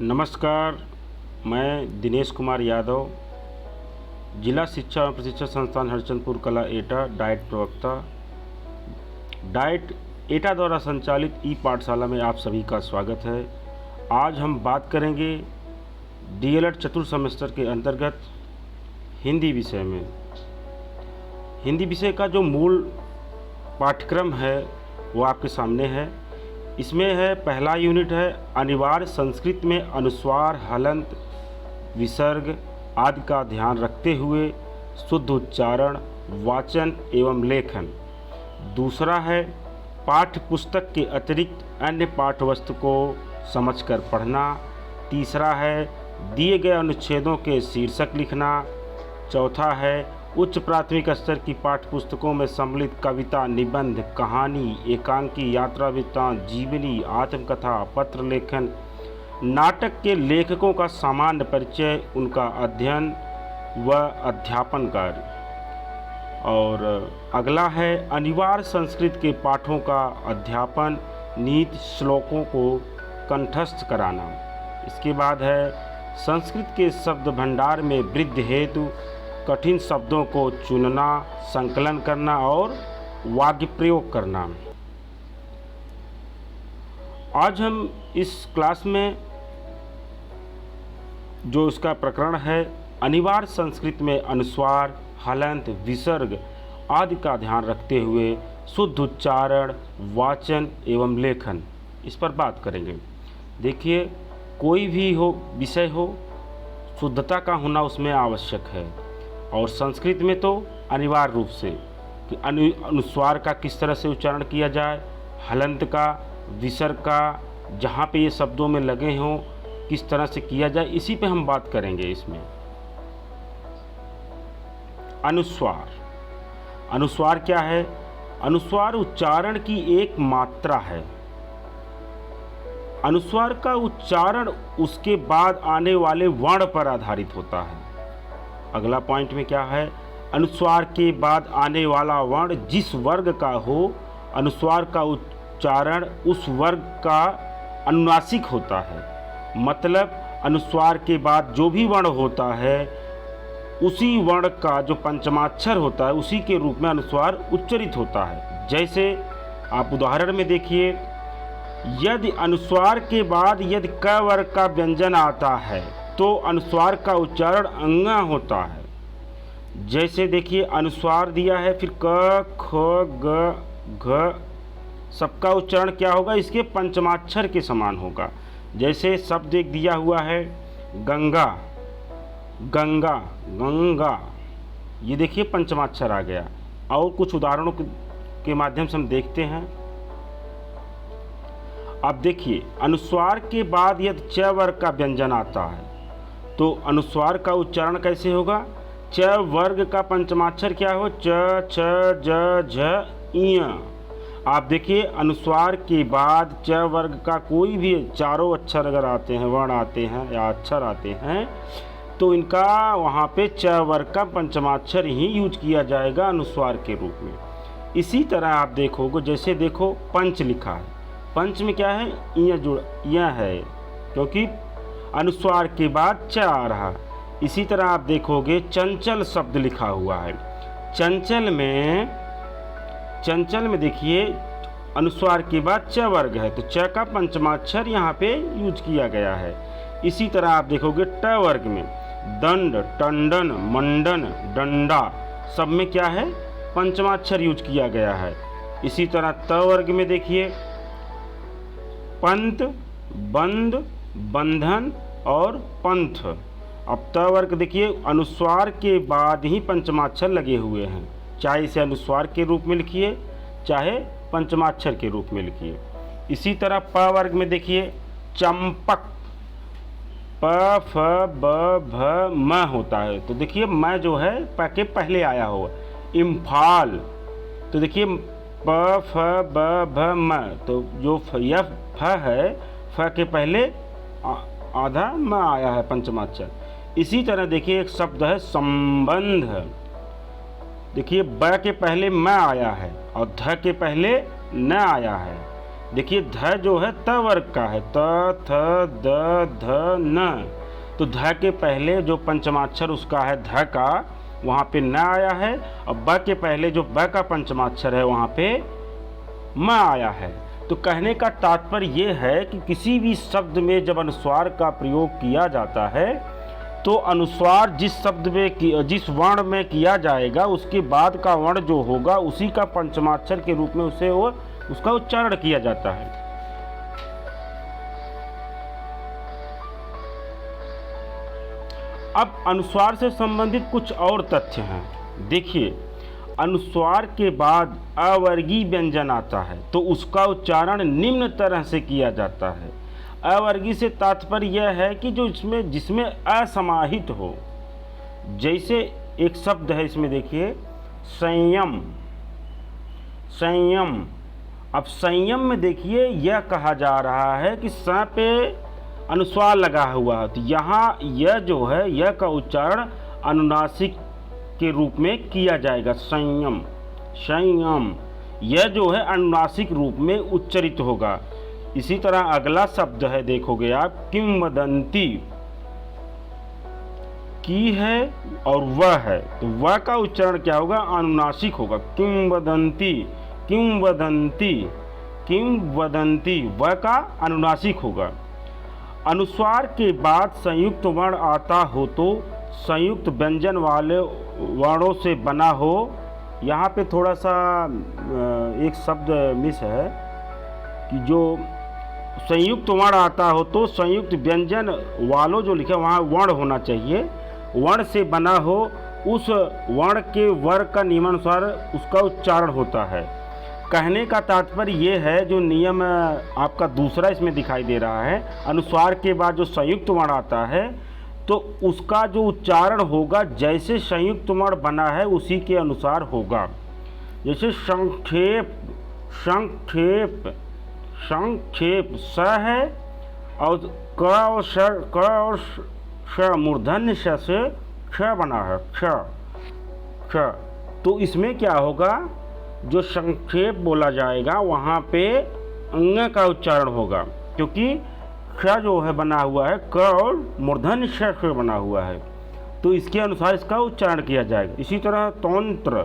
नमस्कार, मैं दिनेश कुमार यादव, जिला शिक्षा एवं प्रशिक्षण संस्थान हरचंदपुर कला एटा डाइट प्रवक्ता। डाइट एटा द्वारा संचालित ई पाठशाला में आप सभी का स्वागत है। आज हम बात करेंगे डीएलएड चतुर्थ सेमेस्टर के अंतर्गत हिंदी विषय में। हिंदी विषय का जो मूल पाठ्यक्रम है वो आपके सामने है। इसमें है पहला यूनिट है अनिवार्य संस्कृत में अनुस्वार, हलंत, विसर्ग आदि का ध्यान रखते हुए शुद्ध उच्चारण, वाचन एवं लेखन। दूसरा है पाठ्य पुस्तक के अतिरिक्त अन्य पाठ्यवस्तु को समझकर पढ़ना। तीसरा है दिए गए अनुच्छेदों के शीर्षक लिखना। चौथा है उच्च प्राथमिक स्तर की पाठ्यपुस्तकों में सम्मिलित कविता, निबंध, कहानी, एकांकी, यात्रा वृत्तांत, जीवनी, आत्मकथा, पत्र लेखन, नाटक के लेखकों का सामान्य परिचय, उनका अध्ययन व अध्यापन कार्य। और अगला है अनिवार्य संस्कृत के पाठों का अध्यापन, नीति श्लोकों को कंठस्थ कराना। इसके बाद है संस्कृत के शब्द भंडार में वृद्धि हेतु कठिन शब्दों को चुनना, संकलन करना और वाक्य प्रयोग करना। आज हम इस क्लास में जो इसका प्रकरण है अनिवार्य संस्कृत में अनुस्वार, हलंत, विसर्ग आदि का ध्यान रखते हुए शुद्ध उच्चारण, वाचन एवं लेखन, इस पर बात करेंगे। देखिए, कोई भी हो विषय हो, शुद्धता का होना उसमें आवश्यक है। और संस्कृत में तो अनिवार्य रूप से कि अनुस्वार का किस तरह से उच्चारण किया जाए, हलंत का, विसर्ग का, जहाँ पे ये शब्दों में लगे हों किस तरह से किया जाए, इसी पे हम बात करेंगे। इसमें अनुस्वार, अनुस्वार क्या है? अनुस्वार उच्चारण की एक मात्रा है। अनुस्वार का उच्चारण उसके बाद आने वाले वर्ण पर आधारित होता है। अगला पॉइंट में क्या है? अनुस्वार के बाद आने वाला वर्ण जिस वर्ग का हो, अनुस्वार का उच्चारण उस वर्ग का अनुनासिक होता है। मतलब अनुस्वार के बाद जो भी वर्ण होता है उसी वर्ण का जो पंचमाक्षर होता है उसी के रूप में अनुस्वार उच्चरित होता है। जैसे आप उदाहरण में देखिए, यदि अनुस्वार के बाद यदि क वर्ग का व्यंजन आता है तो अनुस्वार का उच्चारण अंगा होता है। जैसे देखिए अनुस्वार दिया है, फिर क, ख, ग, घ, सबका उच्चारण क्या होगा? इसके पंचमाक्षर के समान होगा। जैसे शब्द एक दिया हुआ है गंगा, गंगा, गंगा, ये देखिए पंचमाक्षर आ गया। और कुछ उदाहरणों के माध्यम से हम देखते हैं। अब देखिए, अनुस्वार के बाद यदि च वर्ग का व्यंजन आता है तो अनुस्वार का उच्चारण कैसे होगा? च वर्ग का पंचमाक्षर क्या हो? च, छ, ज, झ, इय। आप देखिए अनुस्वार के बाद च वर्ग का कोई भी चारों अक्षर अगर आते हैं, वर्ण आते हैं या अक्षर आते हैं, तो इनका वहाँ पे च वर्ग का पंचमाक्षर ही यूज किया जाएगा अनुस्वार के रूप में। इसी तरह आप देखोगे, जैसे देखो पंच लिखा है, पंच में क्या है? इय जुड़, यह है, क्योंकि अनुस्वार के बाद च आ रहा। इसी तरह आप देखोगे चंचल शब्द लिखा हुआ है। चंचल में देखिए अनुस्वार के बाद च वर्ग है तो च का पंचमाक्षर यहाँ पे यूज किया गया है। इसी तरह आप देखोगे ट वर्ग में दंड, टंडन, मंडन, डंडा, सब में क्या है? पंचमाक्षर यूज किया गया है। इसी तरह त वर्ग में देखिए पंत, बंद, बंधन और पंथ। अब त वर्ग देखिए अनुस्वार के बाद ही पंचमाक्षर लगे हुए हैं, चाहे इसे अनुस्वार के रूप में लिखिए चाहे पंचमाक्षर के रूप में लिखिए। इसी तरह प वर्ग में देखिए चंपक, प, फ, ब, भ, म होता है। तो देखिए म जो है प के पहले आया हो। इम्फाल, तो देखिए प, फ, ब, भ, म, तो जो यह फ है, फ के पहले आधा म आया है पंचमाक्षर। इसी तरह देखिए एक शब्द है संबंध, देखिए ब के पहले म आया है और ध के पहले न आया है। देखिए ध जो है त वर्ग का है, त थ द ध न, तो ध के पहले जो पंचमाक्षर उसका है ध का, वहाँ पे न आया है, और ब के पहले जो ब का पंचमाक्षर है वहाँ पे म आया है। तो कहने का तात्पर्य ये है कि किसी भी शब्द में जब अनुस्वार का प्रयोग किया जाता है तो अनुस्वार जिस शब्द में जिस वर्ण में किया जाएगा उसके बाद का वर्ण जो होगा उसी का पंचमाक्षर के रूप में उसका उच्चारण किया जाता है। अब अनुस्वार से संबंधित कुछ और तथ्य हैं। देखिए, अनुस्वार के बाद अवर्गीय व्यंजन आता है तो उसका उच्चारण निम्न तरह से किया जाता है। अवर्गीय से तात्पर्य यह है कि जो जिसमें असमाहित हो। जैसे एक शब्द है इसमें, देखिए संयम, संयम। अब संयम में देखिए यह कहा जा रहा है कि स पे अनुस्वार लगा हुआ है, तो यहाँ यह जो है यह का उच्चारण अनुनासिक के रूप में किया जाएगा। संयम, संयम, यह जो है अनुनासिक रूप में उच्चरित होगा। इसी तरह अगला शब्द है, देखोगे आप, किंवदंती। की है और वह है, तो वह का उच्चारण क्या होगा? अनुनासिक होगा। किंवदंती, किंवदंती, किंवदंती, वह का अनुनासिक होगा। अनुस्वार के बाद संयुक्त वर्ण आता हो तो संयुक्त व्यंजन वाले वर्णों से बना हो। यहाँ पे थोड़ा सा एक शब्द मिस है कि जो संयुक्त वर्ण आता हो तो संयुक्त व्यंजन वालों जो लिखा वहाँ वर्ण होना चाहिए, वर्ण से बना हो, उस वर्ण के वर्ग का नियमानुसार उसका उच्चारण होता है। कहने का तात्पर्य ये है, जो नियम आपका दूसरा इसमें दिखाई दे रहा है, अनुस्वार के बाद जो संयुक्त वर्ण आता है तो उसका जो उच्चारण होगा जैसे संयुक्त वर्ण बना है उसी के अनुसार होगा। जैसे संक्षेप, संक्षेप, संक्षेप, स है और क और श मूर्धन्य श से क्ष बना है, क्ष, क्ष। तो इसमें क्या होगा, जो संक्षेप बोला जाएगा वहाँ पे अंग का उच्चारण होगा, क्योंकि क्ष जो है बना हुआ है क और मूर्धन्य श से बना हुआ है, तो इसके अनुसार इसका उच्चारण किया जाएगा। इसी तरह तंत्र,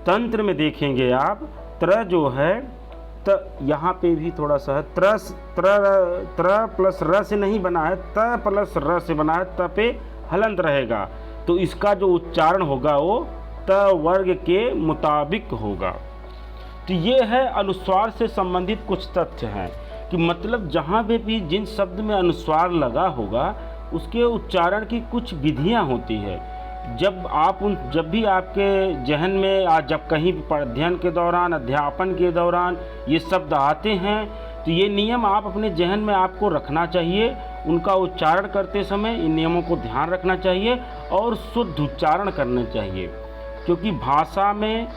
तंत्र में देखेंगे आप, त्र जो है त यहाँ पे भी थोड़ा सा है, त्र प्लस र से नहीं बना है, त प्लस र से बना है, त पे हलंत रहेगा, तो इसका जो उच्चारण होगा वो त वर्ग के मुताबिक होगा। तो ये है अनुस्वार से संबंधित कुछ तथ्य हैं कि मतलब जहाँ भी जिन शब्द में अनुस्वार लगा होगा उसके उच्चारण की कुछ विधियाँ होती है। जब भी आपके जहन में जब कहीं अध्ययन के दौरान, अध्यापन के दौरान ये शब्द आते हैं तो ये नियम आप अपने जहन में आपको रखना चाहिए। उनका उच्चारण करते समय इन नियमों को ध्यान रखना चाहिए और शुद्ध उच्चारण करना चाहिए, क्योंकि भाषा में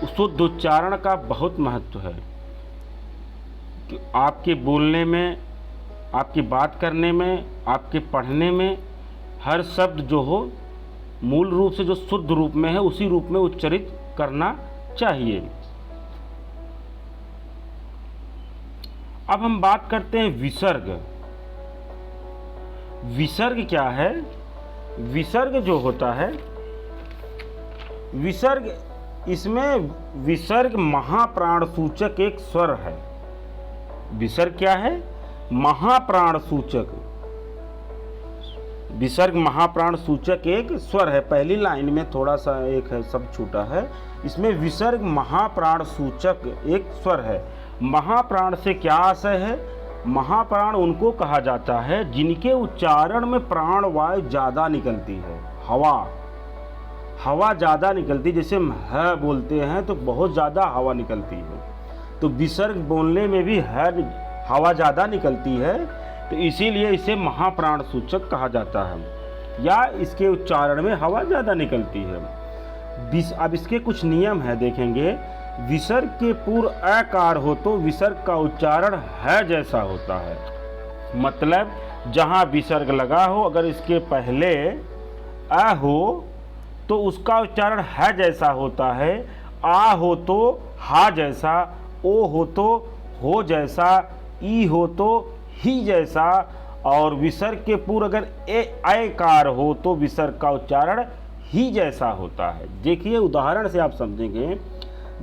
शुद्ध उच्चारण का बहुत महत्व है। कि आपके बोलने में, आपकी बात करने में, आपके पढ़ने में हर शब्द जो हो मूल रूप से जो शुद्ध रूप में है उसी रूप में उच्चरित करना चाहिए। अब हम बात करते हैं विसर्ग। विसर्ग क्या है? विसर्ग जो होता है, विसर्ग, इसमें विसर्ग महाप्राण सूचक एक स्वर है। विसर्ग क्या है? महाप्राण सूचक। विसर्ग महाप्राण सूचक एक स्वर है। पहली लाइन में थोड़ा सा एक है शब्द छूटा है, इसमें विसर्ग महाप्राण सूचक एक स्वर है। महाप्राण से क्या आशय है? महाप्राण उनको कहा जाता है जिनके उच्चारण में प्राण वायु ज़्यादा निकलती है। हवा ज़्यादा निकलती, जैसे हम ह बोलते हैं तो बहुत ज़्यादा हवा निकलती है, तो विसर्ग बोलने में भी हवा ज़्यादा निकलती है, तो इसीलिए इसे महाप्राण सूचक कहा जाता है, या इसके उच्चारण में हवा ज़्यादा निकलती है। अब इसके कुछ नियम है, देखेंगे। विसर्ग के पूर्व अकार हो तो विसर्ग का उच्चारण है जैसा होता है। मतलब जहाँ विसर्ग लगा हो, अगर इसके पहले अ हो तो उसका उच्चारण है जैसा होता है। आ हो तो हा जैसा, ओ हो तो हो जैसा, ई हो तो ही जैसा, और विसर्ग के पूर्व अगर ऐकार हो तो विसर्ग का उच्चारण ही जैसा होता है। देखिए उदाहरण से आप समझेंगे,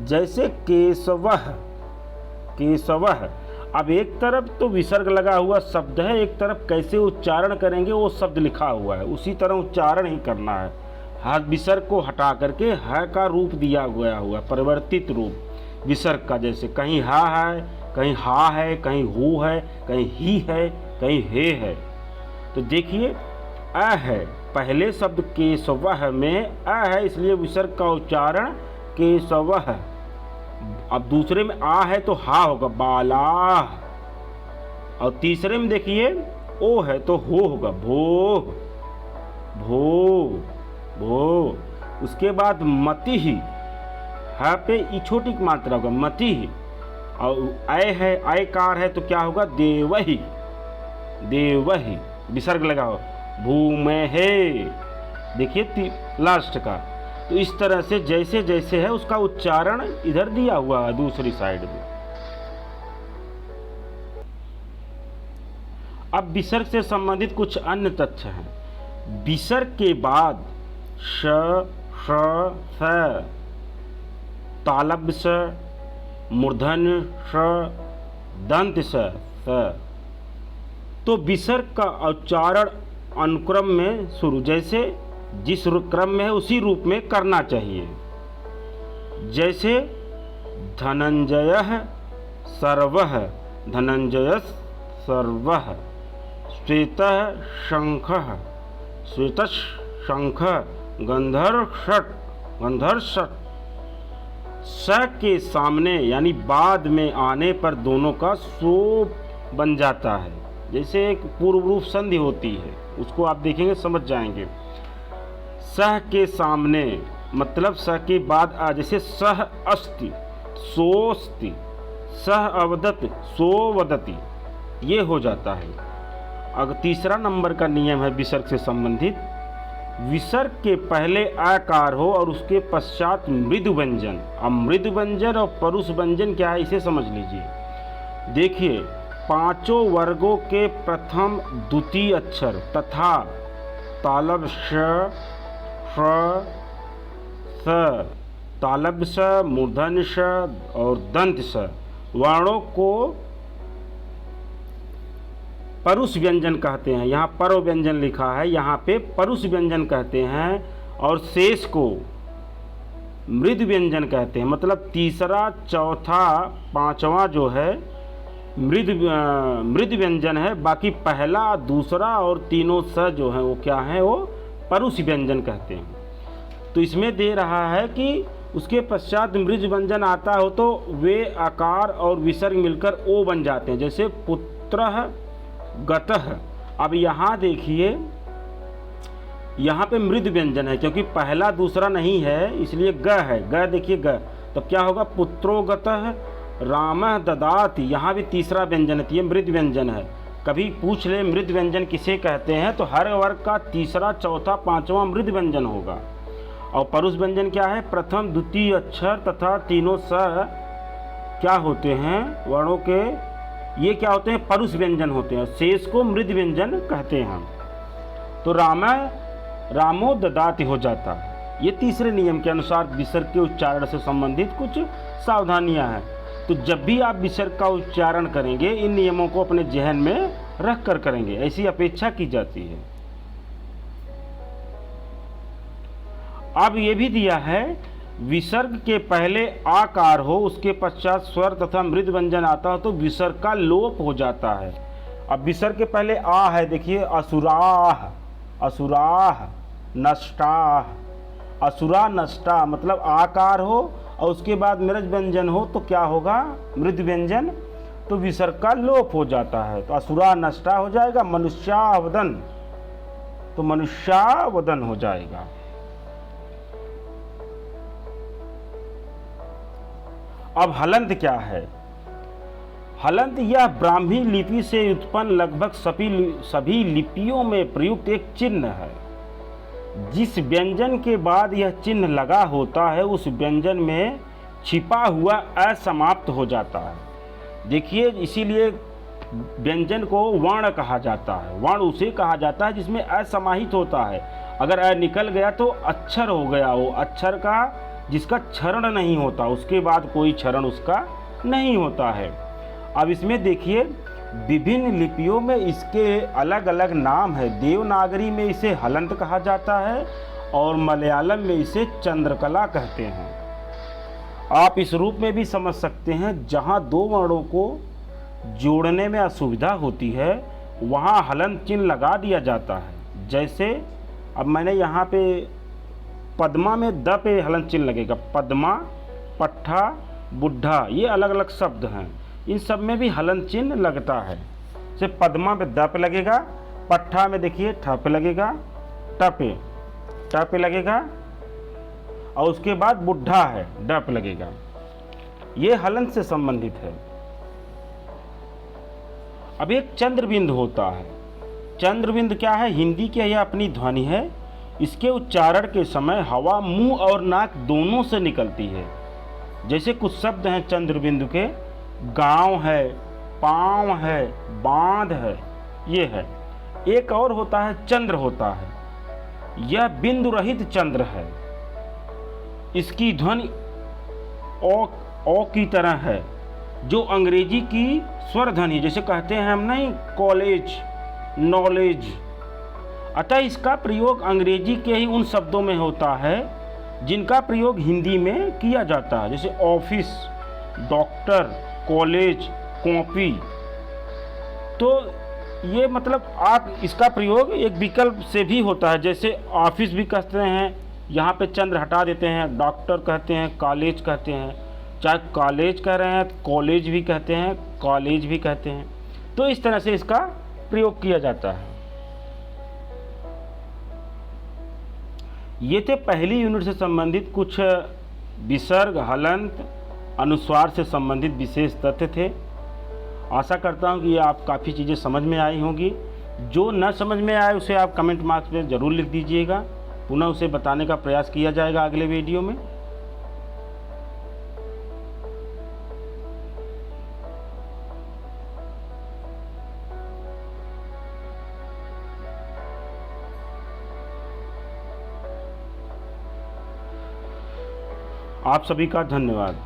जैसे केशवः, केशवः, अब एक तरफ तो विसर्ग लगा हुआ शब्द है, एक तरफ कैसे उच्चारण करेंगे वो शब्द लिखा हुआ है, उसी तरह उच्चारण ही करना है। हर विसर्ग को हटा करके ह का रूप दिया गया हुआ, परिवर्तित रूप विसर्ग का, जैसे कहीं हा है, कहीं हा है, कहीं हु है, कहीं ही है, कहीं हे है। तो देखिए अ है, पहले शब्द केशवः में अ है, इसलिए विसर्ग का उच्चारण केशवः। अब दूसरे में आ है तो हा होगा, बाला। और तीसरे में देखिए ओ है तो हो होगा, भो, भो, भो। उसके बाद मति ही, हा पे ई छोटी मात्रा होगा, मति ही। और ऐ है, ऐकार है तो क्या होगा, देवहि, देवहि, विसर्ग लगा हो, भूमेहे। देखिए लास्ट का। तो इस तरह से जैसे जैसे है उसका उच्चारण इधर दिया हुआ है दूसरी साइड में। अब विसर्ग से संबंधित कुछ अन्य तथ्य हैं। विसर्ग के बाद श, श, स, तालव्य स, मूर्धन्य श, दंत स, तो विसर्ग का उच्चारण अनुक्रम में शुरू, जैसे जिस क्रम में है उसी रूप में करना चाहिए। जैसे धनंजयः सर्वः, धनंजयस् सर्वः, श्वेतः शंखः, श्वेतः शंखः, गंधर्षट्, गंधर्षट्। स के सामने यानी बाद में आने पर दोनों का सो बन जाता है, जैसे एक पूर्व रूप संधि होती है, उसको आप देखेंगे समझ जाएंगे। सह के सामने मतलब सह के बाद आ, जैसे सह अस्ति, सोस्ति, सह अवदति, सो वदति, ये हो जाता है। अगर तीसरा नंबर का नियम है विसर्ग से संबंधित, विसर्ग के पहले आकार हो और उसके पश्चात मृदु व्यंजन। अब मृदु व्यंजन और परुष व्यंजन क्या है इसे समझ लीजिए। देखिए पांचों वर्गों के प्रथम द्वितीय अक्षर तथा तालव्य श, श, स, तालव्य स, मूर्धन्य स और दंत स वर्णों को परुष व्यंजन कहते हैं। यहाँ पर व्यंजन लिखा है, यहाँ पे परुष व्यंजन कहते हैं, और शेष को मृदु व्यंजन कहते हैं। मतलब तीसरा, चौथा, पांचवा जो है मृदु व्यंजन है, बाकी पहला, दूसरा और तीनों स जो है वो क्या है, वो परुष व्यंजन कहते हैं। तो इसमें दे रहा है कि उसके पश्चात मृदु व्यंजन आता हो तो वे आकार और विसर्ग मिलकर ओ बन जाते हैं, जैसे पुत्रः, गतः। अब यहाँ देखिए यहाँ पे मृदु व्यंजन है क्योंकि पहला दूसरा नहीं है, इसलिए ग है, ग देखिए ग, तो क्या होगा, पुत्रो गतः रामः ददाति। यहाँ भी तीसरा व्यंजन है, ये मृदु व्यंजन है। कभी पूछ ले मृदु व्यंजन किसे कहते हैं, तो हर वर्ग का तीसरा, चौथा, पांचवा मृदु व्यंजन होगा। और परुष व्यंजन क्या है, प्रथम द्वितीय अक्षर तथा तीनों स क्या होते हैं, वर्णों के, ये क्या होते हैं, परुष व्यंजन होते हैं। शेष को मृदु व्यंजन कहते हैं। तो रामो ददाति हो जाता है। ये तीसरे नियम के अनुसार विसर्ग के उच्चारण से संबंधित कुछ सावधानियां हैं। तो जब भी आप विसर्ग का उच्चारण करेंगे इन नियमों को अपने जहन में रख कर करेंगे, ऐसी अपेक्षा की जाती है। अब ये भी दिया है, विसर्ग के पहले आकार हो उसके पश्चात स्वर तथा मृदु व्यंजन आता हो तो विसर्ग का लोप हो जाता है। अब विसर्ग के पहले आ है, देखिए असुराह, असुराह, नष्टाह, असुरा नष्टा, मतलब आकार हो और उसके बाद मृदु व्यंजन हो तो क्या होगा, मृदु व्यंजन, तो विसर्ग का लोप हो जाता है। तो असुरा नष्टा हो जाएगा, मनुष्यावदन, तो मनुष्यावदन हो जाएगा। अब हलंत क्या है, हलंत यह ब्राह्मी लिपि से उत्पन्न लगभग सभी लिपियों में प्रयुक्त एक चिन्ह है। जिस व्यंजन के बाद यह चिन्ह लगा होता है उस व्यंजन में छिपा हुआ असमाप्त हो जाता है। देखिए, इसीलिए व्यंजन को वर्ण कहा जाता है। वर्ण उसे कहा जाता है जिसमें अ समाहित होता है। अगर अ निकल गया तो अक्षर हो गया, वो अक्षर का जिसका क्षरण नहीं होता, उसके बाद कोई क्षरण उसका नहीं होता है। अब इसमें देखिए, विभिन्न लिपियों में इसके अलग अलग नाम है। देवनागरी में इसे हलंत कहा जाता है और मलयालम में इसे चंद्रकला कहते हैं। आप इस रूप में भी समझ सकते हैं, जहाँ दो वर्णों को जोड़ने में असुविधा होती है वहाँ हलंत चिन्ह लगा दिया जाता है। जैसे अब मैंने यहाँ पे पद्मा में द पे हलंत चिन्ह लगेगा। पद्मा, पट्ठा, बुढ़ा, ये अलग अलग शब्द हैं, इन सब में भी हलंत चिन्ह लगता है। जैसे पद्मा में द पे लगेगा, पट्ठा में देखिए ठ पे लगेगा, ट पे लगेगा, और उसके बाद बुढ़ा है ड पे लगेगा। ये हलंत से संबंधित है। अब एक चंद्रबिंदु होता है। चंद्रबिंदु क्या है? हिंदी की यह अपनी ध्वनि है। इसके उच्चारण के समय हवा मुंह और नाक दोनों से निकलती है। जैसे कुछ शब्द हैं चंद्रबिंदु के, गांव है, पांव है, बांध है, ये है। एक और होता है चंद्र होता है। यह बिंदु रहित चंद्र है। इसकी ध्वनि ओ की तरह है, जो अंग्रेजी की स्वर ध्वनि, जैसे कहते हैं हम नहीं कॉलेज, नॉलेज। अतः इसका प्रयोग अंग्रेजी के ही उन शब्दों में होता है जिनका प्रयोग हिंदी में किया जाता है। जैसे ऑफिस, डॉक्टर, कॉलेज, कॉपी। तो ये मतलब आप इसका प्रयोग एक विकल्प से भी होता है। जैसे ऑफिस भी कहते हैं, यहाँ पे चंद्र हटा देते हैं, डॉक्टर कहते हैं, कॉलेज कहते हैं। चाहे कॉलेज कह रहे हैं, कॉलेज भी कहते हैं, कॉलेज भी कहते हैं। तो इस तरह से इसका प्रयोग किया जाता है। ये थे पहली यूनिट से संबंधित कुछ विसर्ग, हलंत, अनुस्वार से संबंधित विशेष तथ्य थे। आशा करता हूँ कि ये आप काफ़ी चीज़ें समझ में आई होंगी। जो न समझ में आए उसे आप कमेंट बॉक्स में ज़रूर लिख दीजिएगा। पुनः उसे बताने का प्रयास किया जाएगा अगले वीडियो में। आप सभी का धन्यवाद।